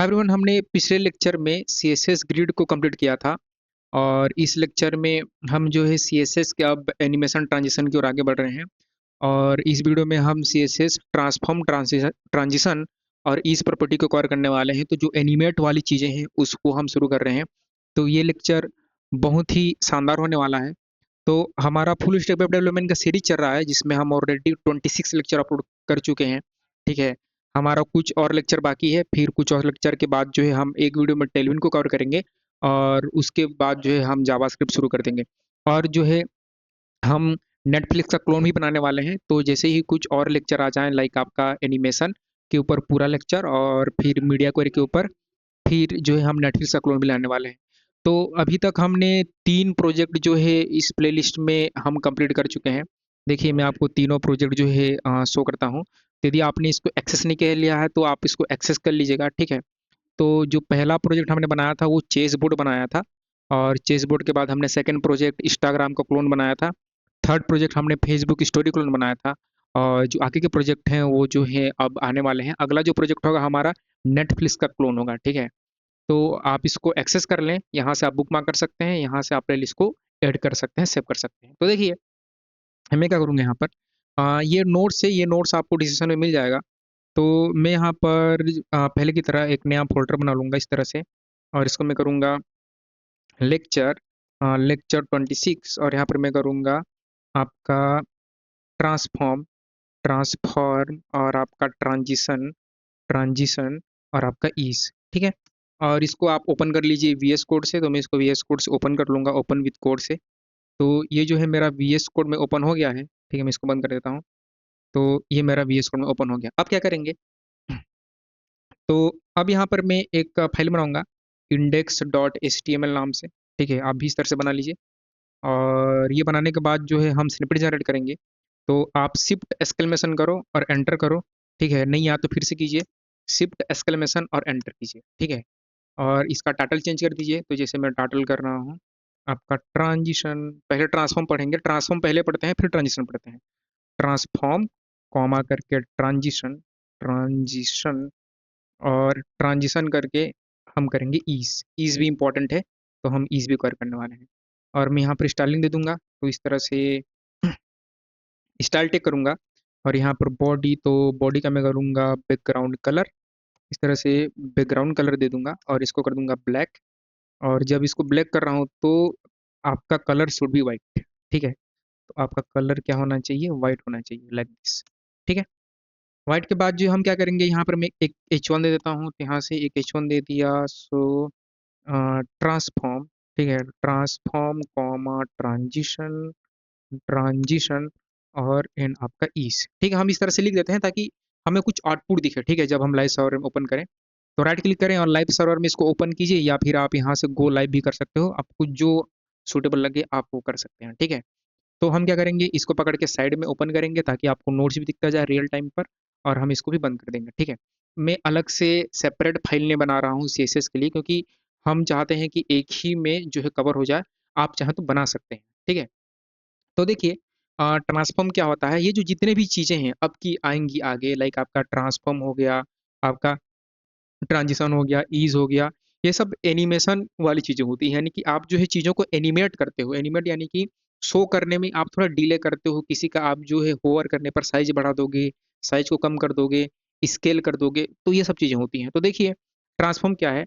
Everyone, हमने पिछले lecture में सीएसएस ग्रिड को कंप्लीट किया था और इस लेक्चर में हम जो है सीएसएस के अब एनिमेशन ट्रांजिशन की ओर आगे बढ़ रहे हैं। और इस वीडियो में हम सीएसएस ट्रांसफॉर्म ट्रांजिशन और इस प्रॉपर्टी को कवर करने वाले हैं। तो जो एनिमेट वाली चीज़ें हैं उसको हम शुरू कर रहे हैं। तो ये लेक्चर बहुत ही शानदार होने वाला है। तो हमारा फुल स्टैक वेब डेवलपमेंट का सीरीज चल रहा है जिसमें हम ऑलरेडी 26 लेक्चर अपलोड कर चुके हैं। ठीक है, हमारा कुछ और लेक्चर बाकी है, फिर कुछ और लेक्चर के बाद जो है हम एक वीडियो में टेलविन को कवर करेंगे और उसके बाद जो है हम जावास्क्रिप्ट शुरू कर देंगे। और जो है हम नेटफ्लिक्स का क्लोन भी बनाने वाले हैं। तो जैसे ही कुछ और लेक्चर आ जाएं, लाइक आपका एनिमेशन के ऊपर पूरा लेक्चर और फिर मीडिया क्वेरी के ऊपर, फिर जो है हम नेटफ्लिक्स का क्लोन भी लाने वाले हैं। तो अभी तक हमने 3 प्रोजेक्ट जो है इस प्लेलिस्ट में हम कंप्लीट कर चुके हैं। देखिए, मैं आपको तीनों प्रोजेक्ट जो है शो करता हूँ। यदि आपने इसको एक्सेस नहीं कर लिया है तो आप इसको एक्सेस कर लीजिएगा। ठीक है, तो जो पहला प्रोजेक्ट हमने बनाया था वो चेस बोर्ड बनाया था, और चेस बोर्ड के बाद हमने सेकंड प्रोजेक्ट इंस्टाग्राम का क्लोन बनाया था। थर्ड प्रोजेक्ट हमने फेसबुक स्टोरी क्लोन बनाया था। और जो आगे के प्रोजेक्ट हैं वो जो है अब आने वाले हैं। अगला जो प्रोजेक्ट होगा हमारा नेटफ्लिक्स का क्लोन होगा। ठीक है, तो आप इसको एक्सेस कर लें, यहाँ से आप बुक मार्क कर सकते हैं, यहाँ से आप प्लेलिस्ट को ऐड कर सकते हैं, सेव कर सकते हैं। तो देखिए, मैं क्या करूँगा यहाँ पर, ये नोट्स है, ये नोट्स आपको डिसीजन में मिल जाएगा। तो मैं यहाँ पर पहले की तरह एक नया फोल्डर बना लूँगा इस तरह से, और इसको मैं करूँगा लेक्चर लेक्चर 26, और यहाँ पर मैं करूँगा आपका ट्रांसफॉर्म ट्रांसफॉर्म और आपका ट्रांजिशन ट्रांजिशन और आपका ईज। ठीक है, और इसको आप ओपन कर लीजिए वीएस कोड से। तो मैं इसको वीएस कोड से ओपन कर लूँगा, ओपन विद कोड से। तो ये जो है मेरा वीएस कोड में ओपन हो गया है। ठीक है, मैं इसको बंद कर देता हूँ। तो ये मेरा वीएस कोड में ओपन हो गया। अब क्या करेंगे, तो अब यहाँ पर मैं एक फाइल बनाऊंगा index.html नाम से। ठीक है, आप भी इस तरह से बना लीजिए। और ये बनाने के बाद जो है हम स्निपेट जनरेट करेंगे। तो आप शिफ्ट एक्सक्लेमेशन करो और एंटर करो। ठीक है, नहीं या तो फिर से कीजिए शिफ्ट एक्सक्लेमेशन और एंटर कीजिए। ठीक है, और इसका टाइटल चेंज कर दीजिए। तो जैसे मैं टाइटल कर रहा हूँ आपका ट्रांजिशन, पहले ट्रांसफॉर्म पढ़ेंगे, ट्रांसफॉर्म पहले पढ़ते हैं फिर ट्रांजिशन पढ़ते हैं। ट्रांसफॉर्म कॉमा करके ट्रांजिशन ट्रांजिशन और ट्रांजिशन करके हम करेंगे ईज। ईज भी इंपॉर्टेंट है, तो हम ईज भी कवर करने वाले हैं। और मैं यहाँ पर स्टाइलिंग दे दूंगा, तो इस तरह से स्टाइल टेक करूंगा। और यहाँ पर बॉडी, तो बॉडी का मैं करूंगा बैकग्राउंड कलर, इस तरह से बैकग्राउंड कलर दे दूंगा और इसको कर दूंगा ब्लैक। और जब इसको ब्लैक कर रहा हूँ तो आपका कलर शुड बी वाइट। ठीक है, तो आपका कलर क्या होना चाहिए, वाइट होना चाहिए, लाइक दिस। ठीक है, वाइट के बाद जो हम क्या करेंगे, यहाँ पर मैं एक H1 दे देता हूँ। तो यहाँ से एक H1 दे दिया। सो ट्रांसफॉर्म, ठीक है, ट्रांसफॉर्म कॉमा ट्रांजिशन ट्रांजिशन और एंड आपका ईज। ठीक है, हम इस तरह से लिख देते हैं ताकि हमें कुछ आउटपुट दिखे। ठीक है, जब हम लाइव सर्वर में ओपन करें तो राइट क्लिक करें और लाइव सर्वर में इसको ओपन कीजिए, या फिर आप यहाँ से गो लाइव भी कर सकते हो। आपको जो सूटेबल लगे आप वो कर सकते हैं। ठीक है, तो हम क्या करेंगे, इसको पकड़ के साइड में ओपन करेंगे ताकि आपको नोट्स भी दिखता जाए रियल टाइम पर। और हम इसको भी बंद कर देंगे। ठीक है, मैं अलग से सेपरेट फाइल नहीं बना रहा हूँ सीएसएस के लिए, क्योंकि हम चाहते हैं कि एक ही में जो है कवर हो जाए। आप चाहें तो बना सकते हैं। ठीक है, तो देखिए, ट्रांसफॉर्म क्या होता है, ये जो जितने भी चीज़ें हैं अब की आएंगी आगे, लाइक आपका ट्रांसफॉर्म हो गया, आपका ट्रांजिशन हो गया, ईज हो गया, ये सब एनिमेशन वाली चीज़ें होती हैं। यानी कि आप जो है चीज़ों को एनिमेट करते हो। एनिमेट यानी कि शो करने में आप थोड़ा डिले करते हो। किसी का आप जो है होवर करने पर साइज बढ़ा दोगे, साइज को कम कर दोगे, स्केल कर दोगे, तो ये सब चीज़ें होती हैं। तो देखिए, ट्रांसफॉर्म क्या है,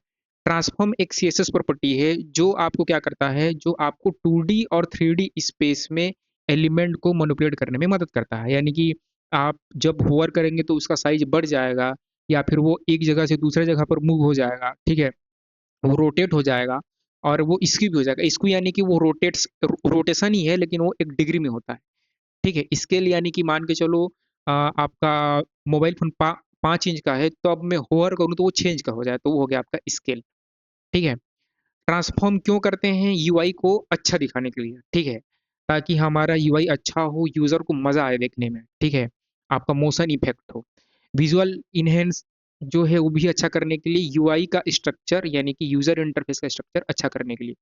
ट्रांसफॉर्म एक सीएसएस प्रॉपर्टी है जो आपको क्या करता है, जो आपको 2D और 3D स्पेस में एलिमेंट को मैनिपुलेट करने में मदद करता है। यानी कि आप जब होवर करेंगे तो उसका साइज बढ़ जाएगा, या फिर वो एक जगह से दूसरे जगह पर मूव हो जाएगा। ठीक है, वो रोटेट हो जाएगा, और वो स्क्यू भी हो जाएगा। स्क्यू यानी कि वो रोटेशन ही है, लेकिन वो एक डिग्री में होता है। ठीक है, स्केल यानी कि मान के चलो आपका मोबाइल फोन 5 इंच का है, तो अब मैं होवर करूँ तो वो 6 इंच का हो जाए, तो वो हो गया आपका स्केल। ठीक है, ट्रांसफॉर्म क्यों करते हैं, यूआई को अच्छा दिखाने के लिए। ठीक है, ताकि हमारा यूआई अच्छा हो, यूजर को मजा आए देखने में। ठीक है, आपका मोशन इफेक्ट हो, विजुअल इनहेंस जो है वो भी अच्छा करने के लिए, यूआई का स्ट्रक्चर यानी कि यूजर इंटरफेस का स्ट्रक्चर अच्छा करने के लिए।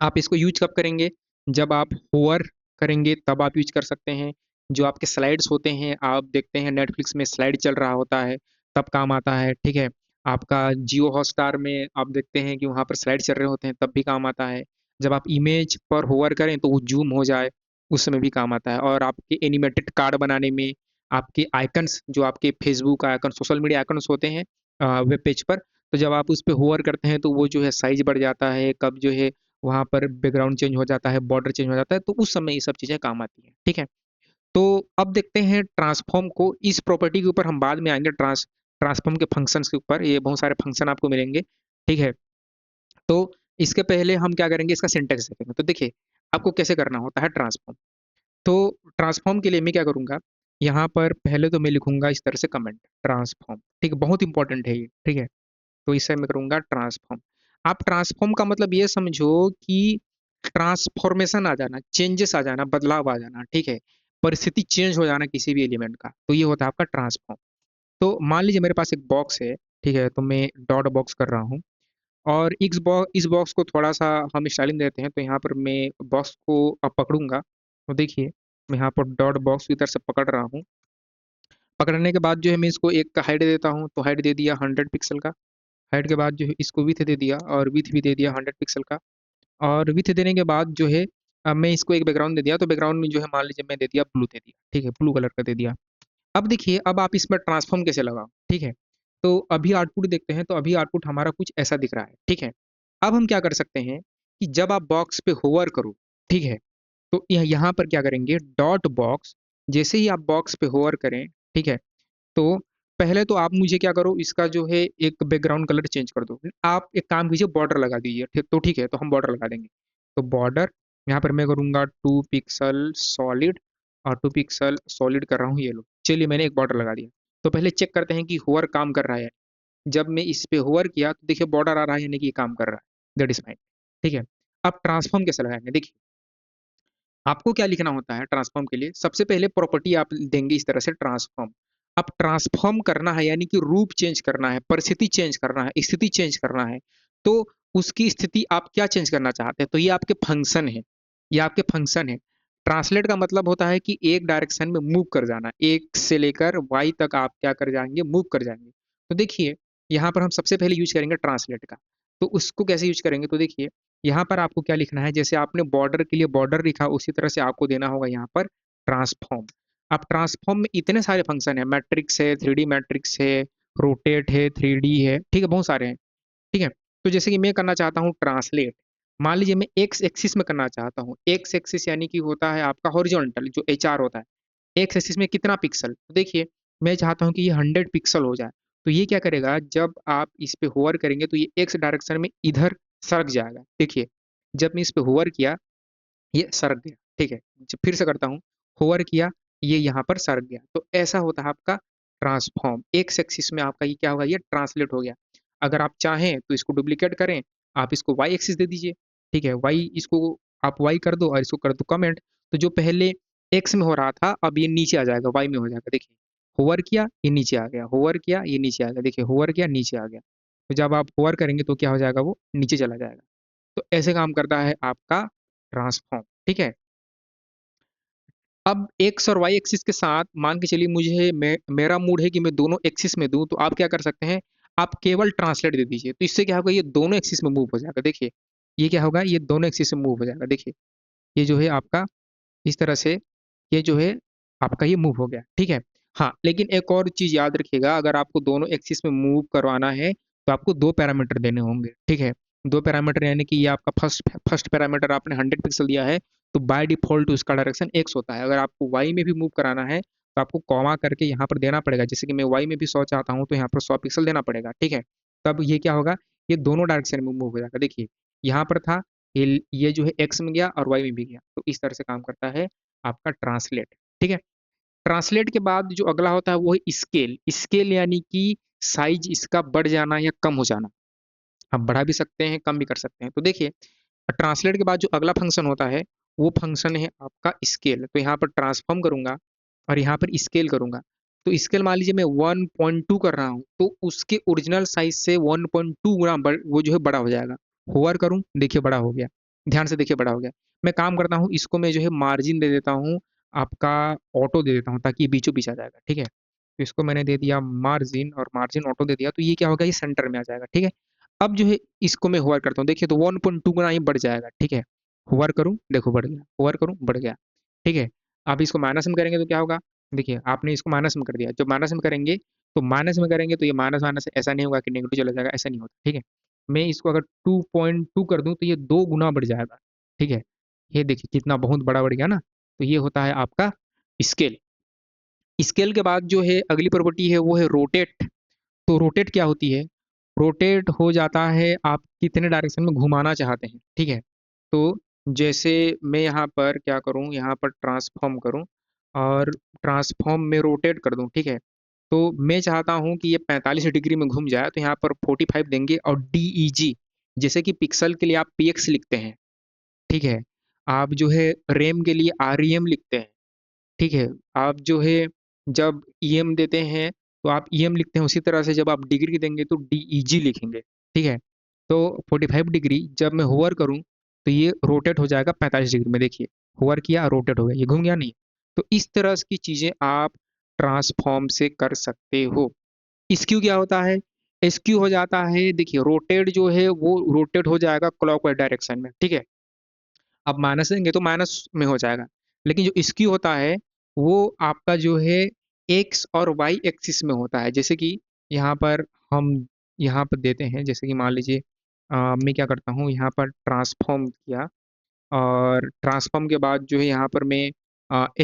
आप इसको यूज कब करेंगे, जब आप होवर करेंगे तब आप यूज कर सकते हैं। जो आपके स्लाइड्स होते हैं, आप देखते हैं नेटफ्लिक्स में स्लाइड चल रहा होता है, तब काम आता है। ठीक है, आपका जियो हॉटस्टार में आप देखते हैं कि वहाँ पर स्लाइड चल रहे होते हैं, तब भी काम आता है। जब आप इमेज पर होवर करें तो वो ज़ूम हो जाए, उस समय भी काम आता है। और आपके एनिमेटेड कार्ड बनाने में, आपके आइकन्स जो आपके Facebook icon, social media icons होते हैं वेब पेज पर, तो जब आप उस पे होवर करते हैं तो वो जो है साइज़ बढ़ जाता है, कब जो है वहाँ पर बैकग्राउंड चेंज हो जाता है, बॉर्डर चेंज हो जाता है, तो उस समय ये सब चीज़ें काम आती हैं, ठीक है? तो अब देखते हैं ट्रांसफ़ॉर्म को, इस प्रॉपर्टी के ऊपर हम बाद में आएँगे, ट्रांसफ़ॉर्म के फंक्शंस के ऊपर, ये बहुत सारे फंक्शन आपको मिलेंगे, ठीक है? तो इसके पहले हम क्या करेंगे, इसका सिंटैक्स देखेंगे। तो देखिए, आपको कैसे करना होता है ट्रांसफ़ॉर्म। तो ट्रांसफ़ॉर्म के लिए मैं क्या करूँगा, यहाँ पर पहले तो मैं लिखूँगा इस तरह से कमेंट, ट्रांसफ़ॉर्म, ठीक है? बहुत इम्पोर्टेंट है ये, ठीक है? तो इसे मैं करूँगा ट्रांसफ़ॉर्म। आप ट्रांसफ़ॉर्म का मतलब ये समझो कि ट्रांसफ़ॉर्मेशन आ जाना, चेंजेस आ जाना, बदलाव आ जाना, ठीक है? परिस्थिति चेंज हो जाना किसी भी एलिमेंट का, तो ये होता है आपका ट्रांसफ़ॉर्म। तो मान लीजिए मेरे पास एक बॉक्स है, ठीक है? तो मैं डॉट बॉक्स कर रहा हूँ और इस बॉक्स को थोड़ा-सा हम स्टाइलिंग देते हैं, तो यहाँ पर मैं बॉक्स को पकड़ूँगा। तो देखिए, मैं यहाँ पर डॉट बॉक्स को इधर से पकड़ रहा हूँ। पकड़ने के बाद जो है मैं इसको एक हाइट देता हूँ, तो हाइट दे दिया 100 पिक्सल का। हाइट के बाद जो है इसको विड्थ दे दिया और विड्थ भी दे दिया 100 पिक्सल का। और विड्थ देने के बाद जो है मैं इसको एक बैकग्राउंड दे दिया, तो बैकग्राउंड में जो है मान लीजिए मैं दे दिया ब्लू दे दिया, ठीक है? ब्लू कलर का दे दिया। अब देखिए, अब आप इसमें ट्रांसफ़ॉर्म कैसे लगाओ, ठीक है? तो अभी आउटपुट देखते हैं, तो अभी आउटपुट हमारा कुछ ऐसा दिख रहा है, ठीक है? अब हम क्या कर सकते हैं कि जब आप बॉक्स पे होवर करो, ठीक है? तो यहाँ पर क्या करेंगे, डॉट बॉक्स, जैसे ही आप बॉक्स पे होवर करें, ठीक है? तो पहले तो आप मुझे क्या करो, इसका जो है एक बैकग्राउंड कलर चेंज कर दो। आप एक काम कीजिए, बॉर्डर लगा दीजिए, ठीक है, तो हम बॉर्डर लगा देंगे। तो बॉर्डर यहाँ पर मैं करूँगा 2 पिक्सल सॉलिड और 2 पिक्सल सॉलिड कर रहा हूँ येलो। चलिए मैंने एक बॉर्डर लगा दिया। तो पहले चेक करते हैं कि होवर काम कर रहा है। जब मैं इस पे होवर किया तो देखिए बॉर्डर आ रहा है, यानी कि ये काम कर रहा है। दैट इज़ फाइन, ठीक है। अब ट्रांसफॉर्म कैसे लगाएँगे, देखिए आपको क्या लिखना होता है ट्रांसफॉर्म के लिए, सबसे पहले प्रॉपर्टी आप देंगे इस तरह से ट्रांसफॉर्म। अब ट्रांसफॉर्म करना है यानी कि रूप चेंज करना है, परिस्थिति चेंज करना है, स्थिति चेंज करना है। तो उसकी स्थिति आप क्या चेंज करना चाहते हैं? तो ये आपके फंक्शन है, ये आपके फंक्शन है। ट्रांसलेट का मतलब होता है कि एक डायरेक्शन में मूव कर जाना, X से लेकर Y तक आप क्या कर जाएँगे, मूव कर जाएँगे। तो देखिए, यहाँ पर हम सबसे पहले यूज़ करेंगे ट्रांसलेट का। तो उसको कैसे यूज़ करेंगे? तो देखिए यहाँ पर आपको क्या लिखना है, जैसे आपने बॉर्डर के लिए बॉर्डर लिखा उसी तरह से आपको देना होगा यहाँ पर ट्रांसफॉर्म। अब ट्रांसफॉर्म में इतने सारे फंक्शन है, मैट्रिक्स है, 3D मैट्रिक्स है, रोटेट है, 3D है, ठीक है, बहुत सारे हैं, ठीक है। तो जैसे कि मैं करना चाहता हूँ ट्रांसलेट, मान लीजिए मैं एक्स एक्सिस में करना चाहता हूँ। एक्स एक्सिस यानी कि होता है आपका हॉरिजॉन्टल जो एचआर होता है। एक्स एक्सिस में कितना पिक्सल, तो देखिए मैं चाहता हूँ कि ये 100 पिक्सल हो जाए। तो ये क्या करेगा, जब आप इस पे होवर करेंगे तो ये एक्स डायरेक्शन में इधर सरक जाएगा। देखिए, जब मैं इस पे होवर किया, ये सरक गया, ठीक है। फिर से करता हूँ, होवर किया, ये यहाँ पर सरक गया। तो ऐसा होता है आपका ट्रांसफॉर्म। एक्स एक्सिस में आपका ये क्या होगा, ये ट्रांसलेट हो गया। अगर आप चाहें तो इसको डुप्लीकेट करें, आप इसको वाई एक्सिस दे दीजिए, ठीक है। वाई इसको आप वाई कर दो और इसको कर दो कमेंट। तो जो पहले एक्स में हो रहा था, अब ये नीचे आ जाएगा, वाई में हो जाएगा। देखिए, होवर किया, ये नीचे आ गया, होवर किया, ये नीचे आ गया। देखिए, होवर किया, नीचे आ गया। तो जब आप होवर करेंगे तो क्या हो जाएगा, वो नीचे चला जाएगा। तो ऐसे काम करता है आपका ट्रांसफॉर्म, ठीक है। अब एक्स और वाई एक्सिस के साथ मान के चलिए मुझे मेरा मूड है कि मैं दोनों एक्सिस में दूं, तो आप क्या कर सकते हैं, आप केवल ट्रांसलेट दे दीजिए। तो इससे क्या होगा, ये दोनों एक्सिस में मूव हो जाएगा। देखिए, ये क्या होगा, ये दोनों एक्सिस में मूव हो जाएगा। देखिए, ये जो है आपका इस तरह से, ये जो है आपका ये मूव हो गया, ठीक है। हाँ, लेकिन एक और चीज़ याद रखिएगा, अगर आपको दोनों एक्सिस में मूव करवाना है, तो आपको 2 पैरामीटर देने होंगे, ठीक है। 2 पैरामीटर यानी कि ये आपका फर्स्ट पैरामीटर आपने 100 पिक्सल दिया है, तो बाय डिफ़ॉल्ट उसका डायरेक्शन एक्स होता है। अगर आपको वाई में भी मूव कराना है, तो आपको कॉमा करके यहाँ पर देना पड़ेगा। जैसे कि मैं वाई में भी 100 चाहता हूँ, तो यहाँ पर 100 पिक्सल देना पड़ेगा, ठीक है। तब ये क्या होगा, ये दोनों डायरेक्शन में मूव हो जाएगा। देखिए, यहाँ पर था, ये जो है एक्स में गया और वाई में भी गया। तो इस तरह से काम करता है आपका ट्रांसलेट, ठीक है। ट्रांसलेट के बाद जो अगला होता है वो है स्केल। स्केल यानी कि साइज इसका बढ़ जाना या कम हो जाना। आप बढ़ा भी सकते हैं, कम भी कर सकते हैं। तो देखिए, ट्रांसलेट के बाद जो अगला फंक्शन होता है, वो फंक्शन है आपका स्केल। तो यहाँ पर ट्रांसफॉर्म करूँगा और यहाँ पर स्केल करूँगा। तो स्केल मान लीजिए मैं 1.2 कर रहा हूँ, तो उसके ओरिजिनल साइज से 1.2 गुना वो जो है बड़ा हो जाएगा। होवर करूँ, देखिए बड़ा हो गया। ध्यान से देखिए बड़ा हो गया। मैं काम करता हूँ, इसको मैं जो है मार्जिन दे देता हूँ, आपका ऑटो दे देता हूँ ताकि ये बीचों-बीच आ जाएगा, ठीक है। तो इसको मैंने दे दिया मार्जिन और मार्जिन ऑटो दे दिया, तो ये क्या होगा, ये सेंटर में आ जाएगा। ठीक है, अब जो है इसको मैं होवर करता हूँ, देखिए तो 1.2 गुना ये बढ़ जाएगा। ठीक है, होवर करूँ, देखो बढ़ गया, होवर करूँ बढ़ गया। ठीक है, अब इसको माइनस में करेंगे तो क्या होगा, देखिए आपने इसको माइनस में कर दिया, जब माइनस में करेंगे तो माइनस में करेंगे तो ये माइनस माइनस ऐसा नहीं होगा कि नेगेटिव चला जाएगा, ऐसा नहीं होता। ठीक है, मैं इसको अगर 2.2 कर दूं तो ये 2 गुना बढ़ जाएगा। ठीक है, ये देखिए कितना बहुत बड़ा बढ़ गया ना। तो ये होता है आपका स्केल। स्केल के बाद जो है अगली प्रॉपर्टी है वो है रोटेट। तो रोटेट क्या होती है, रोटेट हो जाता है आप कितने डायरेक्शन में घुमाना चाहते हैं। ठीक है, तो जैसे मैं यहाँ पर क्या करूँ, यहाँ पर ट्रांसफॉर्म करूँ और ट्रांसफॉर्म में रोटेट कर दूँ। ठीक है, तो मैं चाहता हूँ कि ये 45 डिग्री में घूम जाए, तो यहाँ पर 45 देंगे और DEG, जैसे कि पिक्सल के लिए आप PX लिखते हैं। ठीक है, आप जो है रैम के लिए REM लिखते हैं। ठीक है, आप जो है जब EM देते हैं तो आप EM लिखते हैं, उसी तरह से जब आप डिग्री देंगे तो DEG लिखेंगे। ठीक है, तो 45 डिग्री जब मैं होवर करूं तो ये रोटेट हो जाएगा 45 डिग्री में। देखिए होवर किया, रोटेट हो गया, ये घूम गया नहीं। तो इस तरह की चीजें आप ट्रांसफॉर्म से कर सकते हो। स्क्यू क्या होता है, स्क्यू हो जाता है, देखिए रोटेट जो है वो रोटेट हो जाएगा क्लॉकवाइज डायरेक्शन में। ठीक है, अब माइनस देंगे तो माइनस में हो जाएगा, लेकिन जो स्क्यू होता है वो आपका जो है एक्स और वाई एक्सिस में होता है। जैसे कि यहाँ पर हम यहाँ पर देते हैं, जैसे कि मान लीजिए मैं क्या करता हूँ, यहाँ पर ट्रांसफॉर्म किया और ट्रांसफॉर्म के बाद जो है यहाँ पर मैं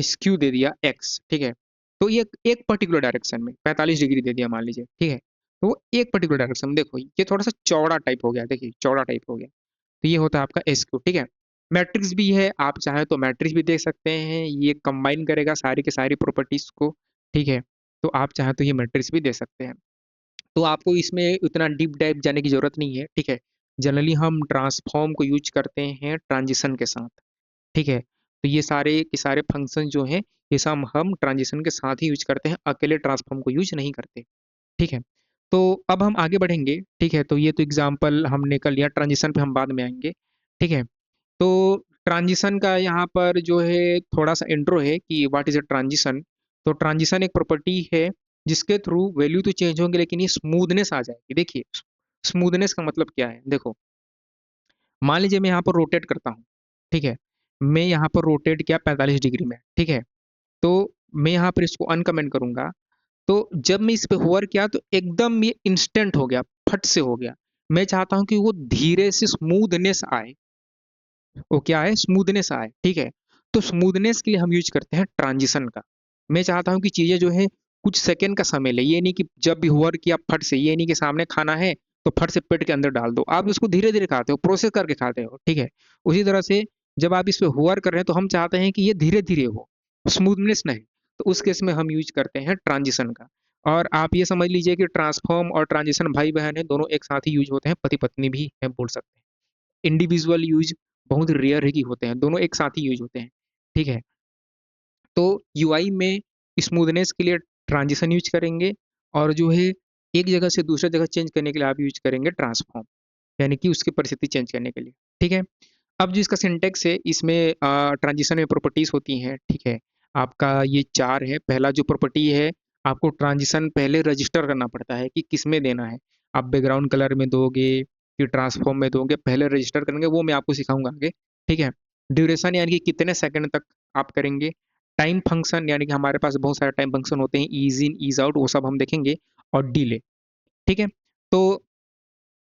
स्क्यू दे दिया एक्स। ठीक है, तो ये एक पर्टिकुलर डायरेक्शन में 45 डिग्री दे दिया मान लीजिए। ठीक है, तो वो एक पर्टिकुलर डायरेक्शन में, देखो ये थोड़ा सा चौड़ा टाइप हो गया, देखिए चौड़ा टाइप हो गया। तो ये होता है आपका एसक्यू। ठीक है, मैट्रिक्स भी है, आप चाहे तो मैट्रिक्स भी देख सकते हैं, ये कंबाइन करेगा सारी की सारी प्रॉपर्टीज को। ठीक है, तो आप चाहे तो ये मैट्रिक्स भी दे सकते हैं। तो आपको इसमें उतना डीप डाइव जाने की जरूरत नहीं है। ठीक है, जनरली हम ट्रांसफॉर्म को यूज करते हैं ट्रांजिशन के साथ। ठीक है, तो ये सारे के सारे फंक्शन जो हैं ये सब हम ट्रांजिशन के साथ ही यूज करते हैं, अकेले ट्रांसफॉर्म को यूज नहीं करते। ठीक है, तो अब हम आगे बढ़ेंगे। ठीक है, तो ये तो एग्जाम्पल हमने कर लिया, ट्रांजिशन पे हम बाद में आएंगे। ठीक है, तो ट्रांजिशन का यहाँ पर जो है थोड़ा सा इंट्रो है कि व्हाट इज अ ट्रांजिशन। तो ट्रांजिशन एक प्रॉपर्टी है जिसके थ्रू वैल्यू तो चेंज होंगे लेकिन ये स्मूथनेस आ जाएगी। देखिए स्मूथनेस का मतलब क्या है, देखो मान लीजिए मैं यहाँ पर रोटेट करता हूँ। ठीक है, मैं यहाँ पर रोटेट किया 45 डिग्री में। ठीक है, तो मैं यहाँ पर इसको अनकमेंट करूंगा, तो जब मैं इस पे होवर किया तो एकदम ये इंस्टेंट हो गया, फट से हो गया। मैं चाहता हूँ कि वो धीरे से स्मूथनेस आए, वो क्या है, स्मूथनेस आए। ठीक है, तो स्मूथनेस के लिए हम यूज करते हैं ट्रांजिशन का। मैं चाहता हूँ कि चीजें जो है कुछ सेकंड का समय ले, ये नहीं कि जब भी होवर किया फट से, ये नहीं कि सामने खाना है तो फट से पेट के अंदर डाल दो, आप उसको धीरे धीरे खाते हो, प्रोसेस करके खाते हो। ठीक है, उसी तरह से जब आप इस पे होवर कर रहे हैं तो हम चाहते हैं कि ये धीरे धीरे हो, स्मूथनेस नहीं। तो उस केस में हम यूज करते हैं ट्रांजिशन का। और आप ये समझ लीजिए कि ट्रांसफॉर्म और ट्रांजिशन भाई बहन है, दोनों एक साथ ही यूज होते हैं, पति पत्नी भी है बोल सकते हैं। इंडिविजुअल यूज बहुत रेयर है कि होते हैं, दोनों एक साथ ही यूज होते हैं। ठीक है, तो यूआई में स्मूथनेस के लिए ट्रांजिशन यूज करेंगे, और जो है एक जगह से दूसरे जगह चेंज करने के लिए आप यूज करेंगे ट्रांसफॉर्म, यानी कि उसकी परिस्थिति चेंज करने के लिए। ठीक है, अब जो इसका सिंटेक्स है, इसमें ट्रांजिशन में प्रॉपर्टीज होती हैं। ठीक है, आपका ये चार है। पहला जो प्रॉपर्टी है, आपको ट्रांजिशन पहले रजिस्टर करना पड़ता है कि किस में देना है, आप बैकग्राउंड कलर में दोगे कि ट्रांसफॉर्म में दोगे, पहले रजिस्टर करेंगे, वो मैं आपको सिखाऊंगा आगे। ठीक है, ड्यूरेशन यानी कि कितने सेकंड तक आप करेंगे, टाइम फंक्शन यानी कि हमारे पास बहुत सारे टाइम फंक्शन होते हैं, ईज इन ईज आउट, वो सब हम देखेंगे, और डिले। ठीक है, तो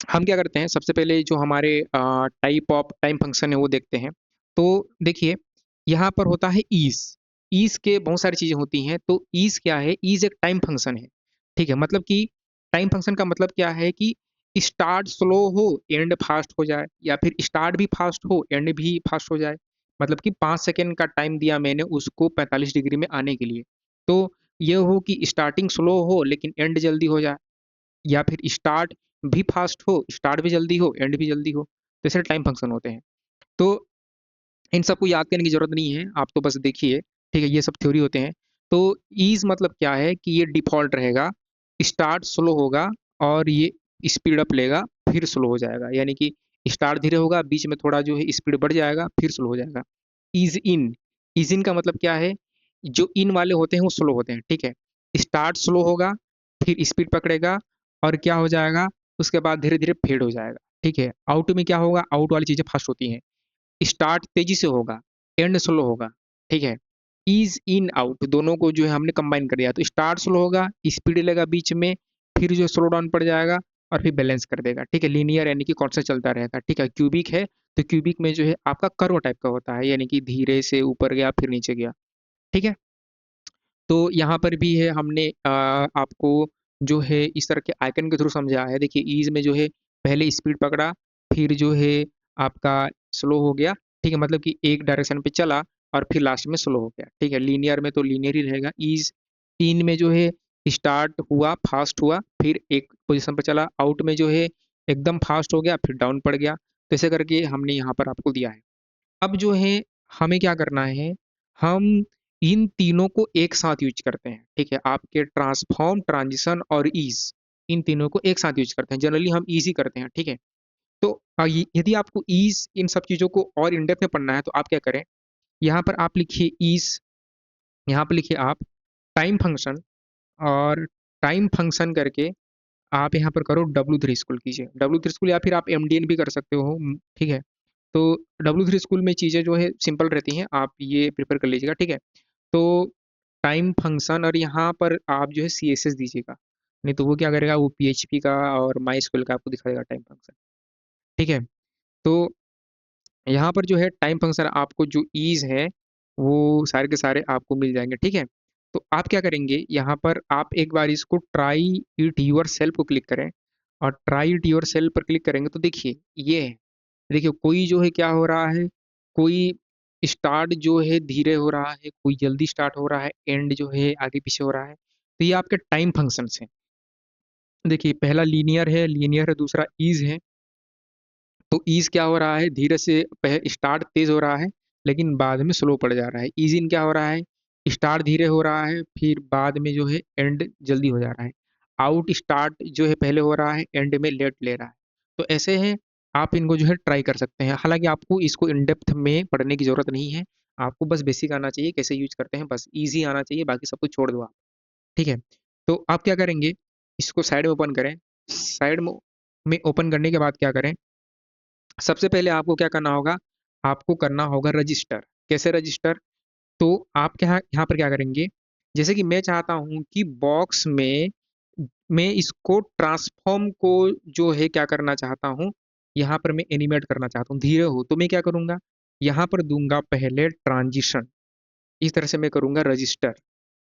हम क्या करते हैं, सबसे पहले जो हमारे टाइप ऑफ टाइम फंक्शन है वो देखते हैं। तो देखिए यहाँ पर होता है ईज, ईज के बहुत सारी चीजें होती हैं। तो ईज क्या है, ईज एक टाइम फंक्शन है। ठीक है, मतलब कि टाइम फंक्शन का मतलब क्या है कि स्टार्ट स्लो हो एंड फास्ट हो जाए, या फिर स्टार्ट भी फास्ट हो एंड भी फास्ट हो जाए। मतलब कि 5 सेकेंड का टाइम दिया मैंने उसको 45 डिग्री में आने के लिए, तो ये हो कि स्टार्टिंग स्लो हो लेकिन एंड जल्दी हो जाए, या फिर स्टार्ट भी फास्ट हो, स्टार्ट भी जल्दी हो, एंड भी जल्दी हो। तो ऐसे टाइम फंक्शन होते हैं। तो इन सबको याद करने की जरूरत नहीं है, आप तो बस देखिए। ठीक है, ये सब थ्योरी होते हैं। तो ईज मतलब क्या है कि ये डिफॉल्ट रहेगा, स्टार्ट स्लो होगा और ये स्पीड अप लेगा, फिर स्लो हो जाएगा। यानी कि स्टार्ट धीरे होगा, बीच में थोड़ा जो है स्पीड बढ़ जाएगा, फिर स्लो हो जाएगा। ईज इन, ईज इन का मतलब क्या है, जो इन वाले होते हैं वो स्लो होते हैं। ठीक है, स्टार्ट स्लो होगा, फिर स्पीड पकड़ेगा और क्या हो जाएगा, उसके बाद धीरे-धीरे फेड हो जाएगा, ठीक है। आउट में क्या होगा, आउट वाली चीज़ें फास्ट होती हैं। स्टार्ट तेज़ी से होगा, एंड स्लो होगा, ठीक है। ईज़ इन आउट दोनों को जो है हमने कंबाइन कर दिया, तो स्टार्ट स्लो होगा, स्पीड लेगा बीच में, फिर जो स्लो डाउन पड़ जाएगा और फिर बैलेंस कर देगा, ठीक है। लीनियर यानी कि कांस्टेंट चलता रहेगा, ठीक है। क्यूबिक है, तो क्यूबिक में जो है आपका कर्व टाइप का होता है, यानी कि धीरे से ऊपर गया फिर नीचे गया, ठीक है। तो यहाँ पर भी है हमने आपको जो है इस तरह के आइकन के थ्रू समझाया है। देखिए ईज़ में जो है पहले स्पीड पकड़ा, फिर जो है आपका स्लो हो गया, ठीक है। मतलब कि एक डायरेक्शन पे चला और फिर लास्ट में स्लो हो गया, ठीक है। लीनियर में तो लीनियर ही रहेगा। ईज़ इन में जो है स्टार्ट हुआ, फास्ट हुआ, फिर एक पोज़ीशन पे चला, आउट में जो है एकदम फास्ट हो गया, फिर डाउन पड़ गया। तो ऐसे करके हमने यहाँ पर आपको दिया है। अब जो है हमें क्या करना है, हम इन तीनों को एक साथ यूज़ करते हैं, ठीक है? आपके ट्रांसफ़ॉर्म, ट्रांज़िशन और ईज़ इन तीनों को एक साथ यूज़ करते हैं। जनरली हम ईज़ ही करते हैं, ठीक है? तो य यदि आपको ईज़ इन सब चीज़ों को और इन डेप्थ में पढ़ना है तो आप क्या करें, यहाँ पर आप लिखिए ईज़, यहाँ पे लिखिए आप टाइम फ़ंक्शन और टाइम फ़ंक्शन करके आप यहाँ पर करो W3 स्कूल कीजिए। W3 स्कूल या फिर आप एमडीएन भी कर सकते हो, ठीक है? तो W3 स्कूल में चीज़ें जो है सिंपल रहती हैं, आप ये प्रेफ़र कर लीजिएगा, ठीक है? तो टाइम फ़ंक्शन और यहाँ पर आप जो है सीएसएस दीजिएगा, नहीं तो वो क्या करेगा, वो पीएचपी का और मायस्क्वेल का आपको दिखाएगा टाइम फ़ंक्शन, ठीक है? तो यहाँ पर जो है टाइम फ़ंक्शन आपको जो ईज़ है, वो सारे के सारे आपको मिल जाएँगे, ठीक है? तो आप क्या करेंगे, यहाँ पर आप एक बार इसको ट्राई इट योरसेल्फ को क्लिक करें और ट्राई इट योरसेल्फ पर क्लिक करेंगे तो देखिए, ये है। देखिए कोई जो है क्या हो रहा है, कोई स्टार्ट जो है धीरे हो रहा है, कोई जल्दी स्टार्ट हो रहा है, एंड जो है आगे-पीछे हो रहा है। तो ये आपके टाइम फ़ंक्शंस हैं। देखिए पहला लीनियर है, दूसरा ईज़ है। तो ईज़ क्या हो रहा है, धीरे से स्टार्ट तेज़ हो रहा है, लेकिन बाद में स्लो पड़ जा रहा है। ईज़ इन क्या हो रहा है, स्टार्ट धीरे हो रहा है, फिर बाद में जो है एंड जल्दी हो जा रहा है। आउट स्टार्ट जो है पहले हो रहा है, एंड में लेट ले रहा है। तो ऐसे है, आप इनको जो है ट्राई कर सकते हैं। हालाँकि आपको इसको इन डेप्थ में पढ़ने की ज़रूरत नहीं है। आपको बस बेसिक आना चाहिए, कैसे यूज़ करते हैं, बस ईज़ी आना चाहिए, बाकी सब कुछ छोड़ दो आप। ठीक है? तो आप क्या करेंगे, इसको साइड में ओपन करें। साइड में ओपन करने के बाद क्या करें, सबसे पहले आपको क्या करना होगा, आपको करना होगा रजिस्टर। कैसे रजिस्टर? तो आप क्या यहाँ पर क्या करेंगे, जैसे कि मैं चाहता हूँ कि बॉक्स में मैं इसको ट्रांसफ़ॉर्म को जो है क्या करना चाहता हूँ, यहाँ पर मैं एनिमेट करना चाहता हूँ, धीरे हो, तो मैं क्या करूँगा, यहाँ पर दूँगा पहले ट्रांज़िशन, इस तरह से मैं करूँगा रजिस्टर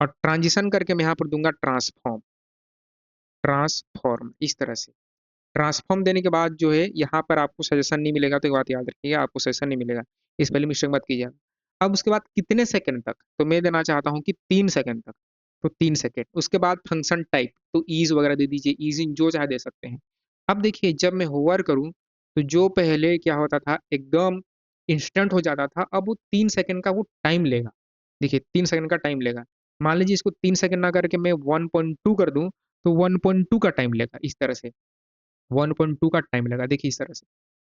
और ट्रांज़िशन करके मैं यहाँ पर दूँगा ट्रांसफ़ॉर्म इस तरह से। ट्रांसफ़ॉर्म देने के बाद जो है यहाँ पर आपको सजेशन नहीं मिलेगा, तो एक बात याद रखिएगा, आपको सजेशन नहीं मिलेगा। स्पेलिंग मिस्टेक मत कीजिएगा। अब उसके बाद कितने सेकंड तक? तो मैं देना चाहता हूँ कि 3 सेकंड तक, तो 3 सेकंड। उसके बाद फंक्शन टाइप, तो ईज़ वगैरह दे दीजिए, ईज़ इन जो चाहे दे सकते हैं। अब देखिए जब मैं होवर करूँ, तो जो पहले क्या होता था एकदम इंस्टेंट हो जाता था, अब वो 3 सेकंड का वो टाइम लेगा। देखिए 3 सेकंड का टाइम लेगा। मान लीजिए इसको 3 सेकंड ना करके मैं 1.2 कर दूँ, तो 1.2 का टाइम लेगा इस तरह से। 1.2 का टाइम लगा, देखिए इस तरह से।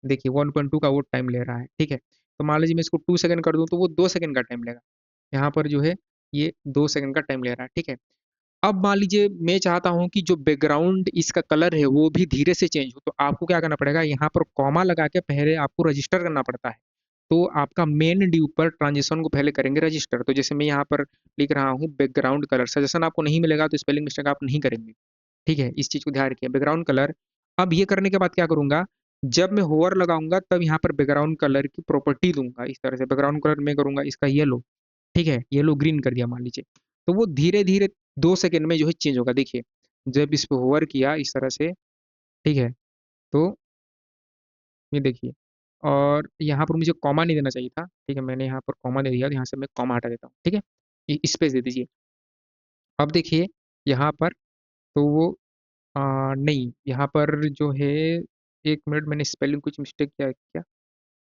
देखिए 1.2 का वो टाइम ले रहा है, ठीक है? तो मान लीजिए मैं इसको 2 सेकंड कर दूँ तो वो 2 सेकंड का टाइम लेगा। यहाँ पर जो है ये 2 सेकंड का टाइम ले रहा है, ठीक है? अब मान लीजिए मैं चाहता हूँ कि जो बैकग्राउंड इसका कलर है वो भी धीरे से चेंज हो, तो आपको क्या करना पड़ेगा, यहाँ पर कॉमा लगा के पहले आपको रजिस्टर करना पड़ता है। तो आपका मेन ड्यू पर ट्रांज़िशन को पहले करेंगे रजिस्टर। तो जैसे मैं यहाँ पर लिख रहा हूँ बैकग्राउंड कलर, सजेशन आपको नहीं मिलेगा तो स्पेलिंग मिस्टेक आप नहीं करेंगे। ठीक है? इस चीज़ को ध्यान रखिए, बैकग्राउंड कलर। अब ये करने के बाद क्या करूँगा, जब मैं होवर लगाऊँगा तब यहाँ पर बैकग्राउंड कलर की प्रॉपर्टी दूँगा इस तरह से, बैकग्राउंड कलर मैं करूँगा इसका येलो, ठीक है? येलो ग्रीन कर दिया मान लीजिए। तो वो धीरे-धीरे 2 सेकंड में जो है चेंज होगा, देखिए। जब इस पे होवर किया इस तरह से, ठीक है? तो ये देखिए, और यहाँ पर मुझे कॉमा नहीं देना चाहिए था, ठीक है? मैंने यहाँ पर कॉमा दे दिया, तो यहाँ से मैं कॉमा हटा देता हूँ, ठीक है? स्पेस दे दीजिए। अब देखिए यहाँ पर तो वो नहीं, यहाँ पर जो है 1 मिनट, मैंने स्पेलिंग कुछ मिस्टेक किया है क्या?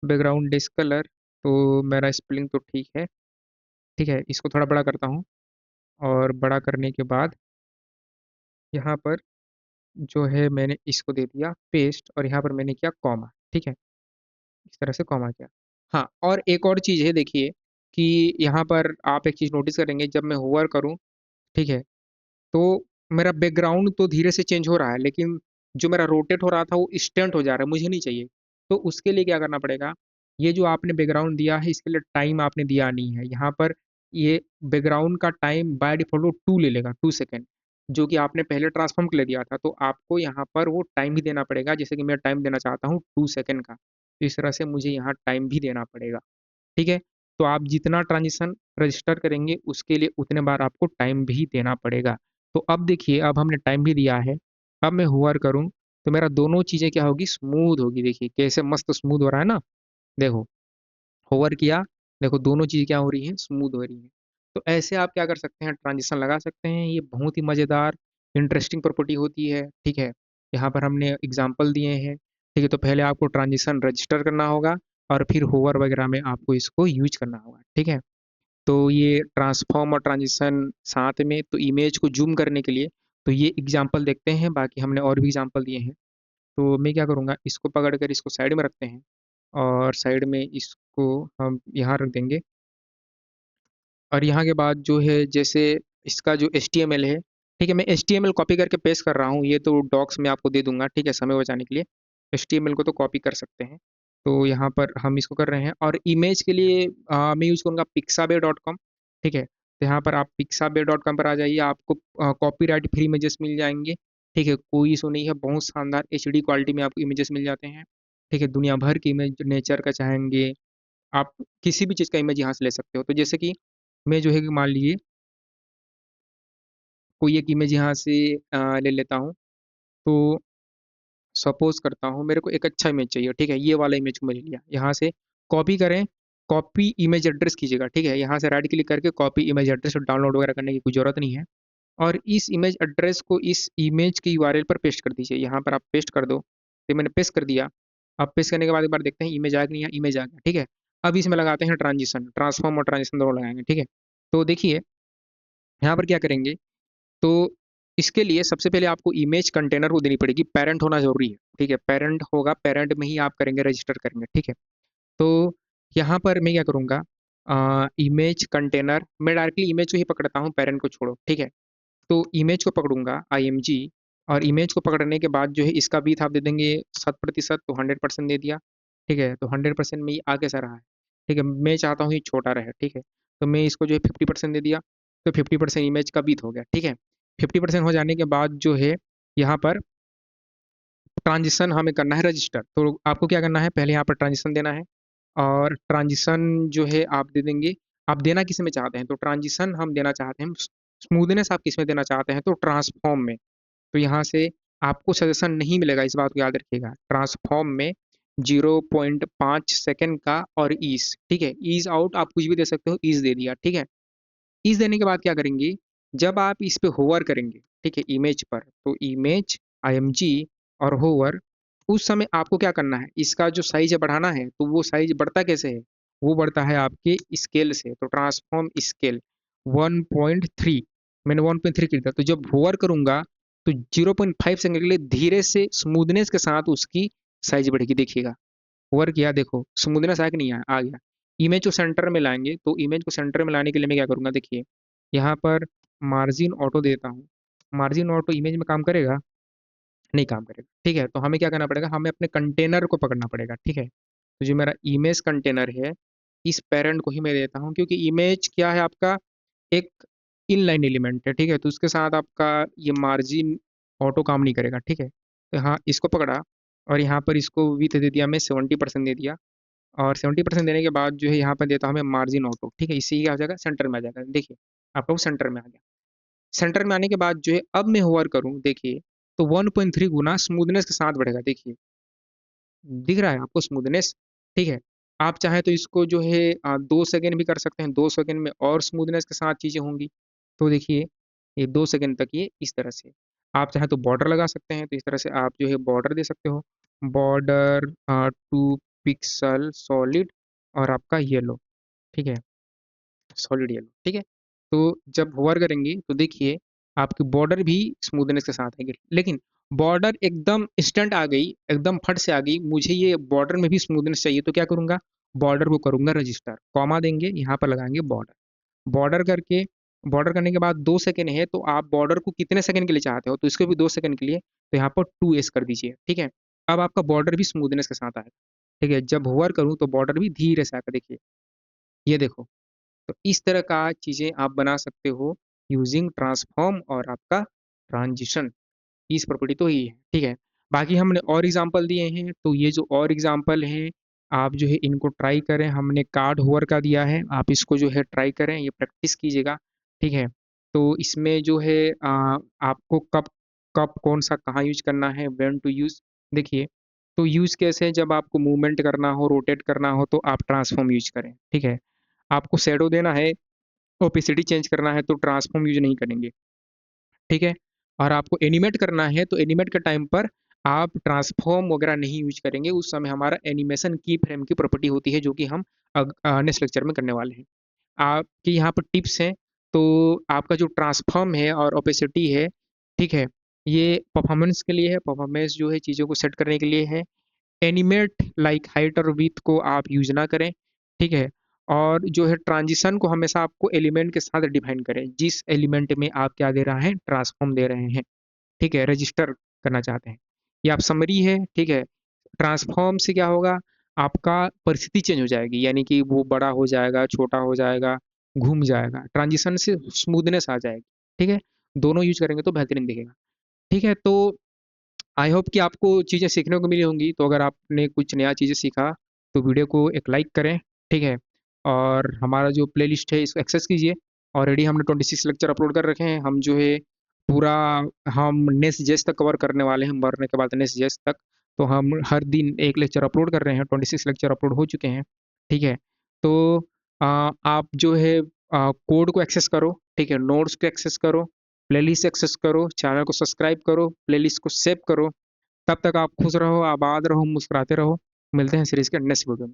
बैकग्राउंड डिस्कलर, तो मेरा स्पेलिंग तो ठीक है, इसको थोड़ा बड़ा करता हूँ और बड़ा करने के बाद यहाँ पर जो है मैंने इसको दे दिया पेस्ट और यहाँ पर मैंने किया कॉमा, ठीक है? इस तरह से कॉमा किया। हाँ, और एक और चीज़ है देखिए कि यहाँ पर आप एक चीज़ नोटिस करेंगे जब मैं होवर करूँ, ठीक है? तो मेरा बैकग्राउंड तो धीरे से चेंज हो रहा है, लेकिन जो मेरा रोटेट हो रहा था वो इंस्टेंट हो जा रहा है, मुझे नहीं चाहिए। तो उसके लिए क्या करना पड़ेगा, ये जो आपने बैकग्राउंड दिया है इसके लिए टाइम आपने दिया नहीं है यहाँ पर। ये बैकग्राउंड का टाइम बाय डिफॉल्ट 2 ले लेगा, 2 सेकंड, जो कि आपने पहले ट्रांसफॉर्म के लिए दिया था। तो आपको यहाँ पर वो टाइम भी देना पड़ेगा, जैसे कि मैं टाइम देना चाहता हूँ 2 सेकंड का, तो इस तरह से मुझे यहाँ टाइम भी देना पड़ेगा। ठीक है? तो आप जितना ट्रांज़िशन रजिस्टर करेंगे उसके लिए उतने बार आपको टाइम भी देना पड़ेगा। तो अब देखिए, अब हमने टाइम भी दिया है, अब मैं होवर करूँ तो मेरा दोनों चीज़ें क्या होगी, स्मूथ होगी। देखिए कैसे मस्त स्मूथ हो रहा है ना? देखो, होवर किया, देखो दोनों चीज़ें क्या हो रही हैं, स्मूथ हो रही हैं। तो ऐसे आप क्या कर सकते हैं, ट्रांज़िशन लगा सकते हैं। ये बहुत ही मज़ेदार इंटरेस्टिंग प्रॉपर्टी होती है, ठीक है? यहाँ पर हमने एग्ज़ाम्पल दिए हैं, ठीक है? तो पहले आपको ट्रांज़िशन रजिस्टर करना होगा और फिर होवर वगैरह में आपको इसको यूज़ करना होगा, ठीक है? तो ये ट्रांसफ़ॉर्म और ट्रांज़िशन साथ में, तो इमेज को ज़ूम करने के लिए, तो ये एग्ज़ाम्पल देखते हैं, बाकी हमने और भी एग्ज़ाम्पल दिए हैं। तो मैं क्या करूँगा, इसको पकड़ कर इसको साइड में रखते हैं और साइड में इसको हम यहाँ रख देंगे। और यहाँ के बाद जो है, जैसे इसका जो एचटीएमएल है, ठीक है? मैं एचटीएमएल कॉपी करके पेस्ट कर रहा हूँ, ये तो डॉक्स में आपको दे दूँगा, ठीक है? समय बचाने के लिए। एचटीएमएल को तो कॉपी कर सकते हैं। तो यहाँ पर हम इसको कर रहे हैं और इमेज के लिए मैं यूज़ करूँगा pixabay.com, ठीक है? तो यहाँ पर आप pixabay.com पर आ जाइए, आपको कॉपीराइट फ्री इमेजेस मिल जाएँगे, ठीक है? कोई इश्यू नहीं है, बहुत शानदार एचडी क्वालिटी में आपको इमेजेस मिल जाते हैं, ठीक है? दुनिया भर की इमेज, नेचर का चाहेंगे, आप किसी भी चीज़ का इमेज यहाँ से ले सकते हो। तो जैसे कि मैं जो है कि मान लीजिए कोई एक इमेज यहाँ से ले लेता हूँ, तो सपोज़ करता हूँ मेरे को एक अच्छा इमेज चाहिए, ठीक है? ये वाला इमेज को मैंने लिया, यहाँ से कॉपी करें, कॉपी इमेज एड्रेस कीजिएगा, ठीक है? यहाँ से राइट क्लिक करके कॉपी इमेज एड्रेस, डाउनलोड वगैरह करने की कोई ज़रूरत नहीं है। और इस इमेज एड्रेस को इस इमेज की यूआरएल पर पेस्ट कर दीजिए, यहाँ पर आप पेस्ट कर दो। ये मैंने पेस्ट कर दिया। अब पेस्ट करने के बाद एक बार देखते हैं इमेज आया कि नहीं आया, इमेज आ गया, ठीक है? अब इसमें लगाते हैं ट्रांज़िशन, ट्रांसफ़ॉर्म और ट्रांज़िशन दोनों लगाएँगे, ठीक है? तो देखिए, यहाँ पर क्या करेंगे, तो इसके लिए सबसे पहले आपको इमेज कंटेनर को देनी पड़ेगी, पैरेंट होना ज़रूरी है, ठीक है? पैरेंट होगा, पैरेंट में ही आप करेंगे, रजिस्टर करेंगे, ठीक है? तो यहाँ पर मैं क्या करूँगा, इमेज कंटेनर, मैं डायरेक्टली इमेज को ही पकड़ता हूँ, पैरेंट को छोड़ो, ठीक है? तो इमेज को पकड़ूँगा आईएमजी, और इमेज को पकड़ने के बाद जो है इसका विड्थ आप दे देंगे 7%, तो 100% दे दिया, ठीक है? तो 100% में ये आ कैसा रहा है, ठीक है? मैं चाहता हूँ ये छोटा रहे, ठीक है? तो मैं इसको जो है 50% दे दिया, तो 50% इमेज का विड्थ हो गया, ठीक है? 50% हो जाने के बाद जो है यहाँ पर ट्रांजिशन हमें करना है रजिस्टर। तो आपको क्या करना है, पहले यहाँ पर ट्रांजिशन देना है और ट्रांजिशन जो है आप दे देंगे, आप देना किस में चाहते हैं, तो ट्रांजिशन हम देना चाहते हैं, स्मूथनेस आप किस में देना चाहते हैं, तो ट्रांसफॉर्म में। तो यहाँ से आपको सजेशन नहीं मिलेगा, इस बात को याद रखिएगा। ट्रांसफॉर्म में 0.5 सेकंड का और ईज़, ठीक है? ईज़ आउट आप कुछ भी दे सकते हो, ईज़ दे दिया, ठीक है? ईज़ देने के बाद क्या करेंगे, जब आप इस पे होवर करेंगे, ठीक है, इमेज पर, तो इमेज, आईएमजी और होवर, उस समय आपको क्या करना है, इसका जो साइज़ बढ़ाना है, तो वो साइज़ बढ़ता कैसे है? वो बढ़ता है आपके स्केल से, तो ट्रांसफॉर्म स्केल 1.3, मैंने 1.3 कर दिया, तो जब होवर करूँगा, तो 0.5 सेकंड के लिए धीरे से स्मूथनेस के साथ उसकी साइज़ बढ़ेगी, देखिएगा। होवर किया, देखो स्मूथनेस आया कि नहीं आया, आ गया। इमेज को सेंटर में लाएंगे, तो इमेज को सेंटर में लाने के लिए मैं क्या करूँगा, देखिए यहाँ पर मार्जिन ऑटो देता हूँ। मार्जिन ऑटो इमेज में काम करेगा, नहीं काम करेगा, ठीक है? तो हमें क्या करना पड़ेगा, हमें अपने कंटेनर को पकड़ना पड़ेगा, ठीक है? तो जो मेरा इमेज कंटेनर है, इस पेरेंट को ही मैं देता हूँ, क्योंकि इमेज क्या है आपका, एक इनलाइन एलिमेंट है, ठीक है? तो उसके साथ आपका ये मार्जिन ऑटो काम नहीं करेगा, ठीक है? तो हाँ, इसको पकड़ा और यहाँ पर इसको विड्थ दे दिया मैं 70% दे दिया, और 70% देने के बाद जो है यहाँ पे देता हूँ मैं मार्जिन ऑटो, ठीक है? इससे क्या हो जाएगा, सेंटर में आ जाएगा, देखिए आपका वो सेंटर में आ गया। सेंटर में आने के बाद जो है अब मैं होवर करूँ, देखिए तो 1.3 गुना स्मूथनेस के साथ बढ़ेगा, देखिए दिख रहा है आपको स्मूथनेस, ठीक है? आप चाहें तो इसको जो है 2 सेकंड भी कर सकते हैं, 2 सेकंड में और स्मूथनेस के साथ चीज़ें होंगी। तो देखिए ये 2 सेकंड तक ये इस तरह से। आप चाहें तो बॉर्डर लगा सकते हैं, तो इस तरह से आप जो है बॉर्डर दे सकते हो। बॉर्डर 2 पिक्सल सॉलिड और आपका येलो, ठीक है? सॉलिड येलो, ठीक है? तो जब होवर करेंगे तो देखिए आपकी बॉर्डर भी स्मूथनेस के साथ आएगी। लेकिन बॉर्डर एकदम इंस्टेंट आ गई, एकदम फट से आ गई, मुझे ये बॉर्डर में भी स्मूथनेस चाहिए, तो क्या करूँगा? बॉर्डर को करूँगा रजिस्टर, कॉमा देंगे, यहाँ पर लगाएँगे बॉर्डर। बॉर्डर करके बॉर्डर करने के बाद 2 सेकंड है, तो आप बॉर्डर को कितने सेकंड के लिए चाहते हो, तो इसको भी 2 सेकंड के लिए, तो यहाँ पर 2s कर दीजिए, ठीक है। अब आपका बॉर्डर भी स्मूथनेस के साथ आएगा, ठीक है। जब होवर करूँ तो बॉर्डर भी धीरे से आएगा, देखिए, ये देखो। तो इस तरह का चीज़ें आप बना सकते हो यूजिंग ट्रांसफॉर्म और आपका ट्रांजिशन, इस प्रॉपर्टी तो ही है, ठीक है। बाकी हमने और एग्जांपल दिए हैं, तो ये जो और एग्जांपल हैं, आप जो है इनको ट्राई करें। हमने कार्ड होवर का दिया है, आप इसको जो है ट्राई करें, ये प्रैक्टिस कीजिएगा, ठीक है। तो इसमें जो है आपको कब कब कौन सा कहाँ यूज करना है, व्हेन टू यूज, देखिए। तो यूज कैसे है, जब आपको मूवमेंट करना हो, रोटेट करना हो, तो आप ट्रांसफॉर्म यूज करें, ठीक है। आपको शेडो देना है, ओपेसिटी चेंज करना है, तो ट्रांसफॉर्म यूज नहीं करेंगे, ठीक है। और आपको एनिमेट करना है, तो एनिमेट के टाइम पर आप ट्रांसफॉर्म वगैरह नहीं यूज करेंगे, उस समय हमारा एनिमेशन की फ्रेम की प्रॉपर्टी होती है, जो कि हम नेक्स्ट लेक्चर में करने वाले हैं। आपकी यहाँ पर टिप्स हैं, तो आपका जो ट्रांसफॉर्म है और ओपेसिटी है, ठीक है, ये परफॉर्मेंस के लिए है, परफॉर्मेंस जो है चीज़ों को सेट करने के लिए है। एनिमेट लाइक हाइट और विड्थ को आप यूज ना करें, ठीक है। और जो है ट्रांजिशन को हमेशा आपको एलिमेंट के साथ डिफाइन करें, जिस एलिमेंट में आप क्या दे रहे हैं, ट्रांसफॉर्म दे रहे हैं, ठीक है, रजिस्टर करना चाहते हैं। ये आप समरी है, ठीक है। ट्रांसफॉर्म से क्या होगा, आपका परिस्थिति चेंज हो जाएगी, यानी कि वो बड़ा हो जाएगा, छोटा हो जाएगा, घूम जाएगा। ट्रांजिशन से स्मूथनेस आ जाएगी, ठीक है। दोनों यूज करेंगे तो बेहतरीन दिखेगा, ठीक है। तो आई होप कि आपको चीज़ें सीखने को मिली होंगी। तो अगर आपने कुछ नया चीज़ें सीखा, तो वीडियो को एक लाइक करें, ठीक है। और हमारा जो प्लेलिस्ट है इसको एक्सेस कीजिए। ऑलरेडी हमने 26 लेक्चर अपलोड कर रखे हैं। हम जो है पूरा, हम नेक्स्ट जेस तक कवर करने वाले हैं, मरने के बाद नेक्स्ट जेस तक। तो हम हर दिन एक लेक्चर अपलोड कर रहे हैं, 26 लेक्चर अपलोड हो चुके हैं, ठीक है। तो आप जो है कोड को एक्सेस करो, ठीक है, नोट्स को एक्सेस करो, प्लेलिस्ट एक्सेस करो, चैनल को सब्सक्राइब करो, प्लेलिस्ट को सेव करो। तब तक आप खुश रहो, आबाद रहो, मुस्कुराते रहो। मिलते हैं सीरीज के नेक्स्ट वीडियो में।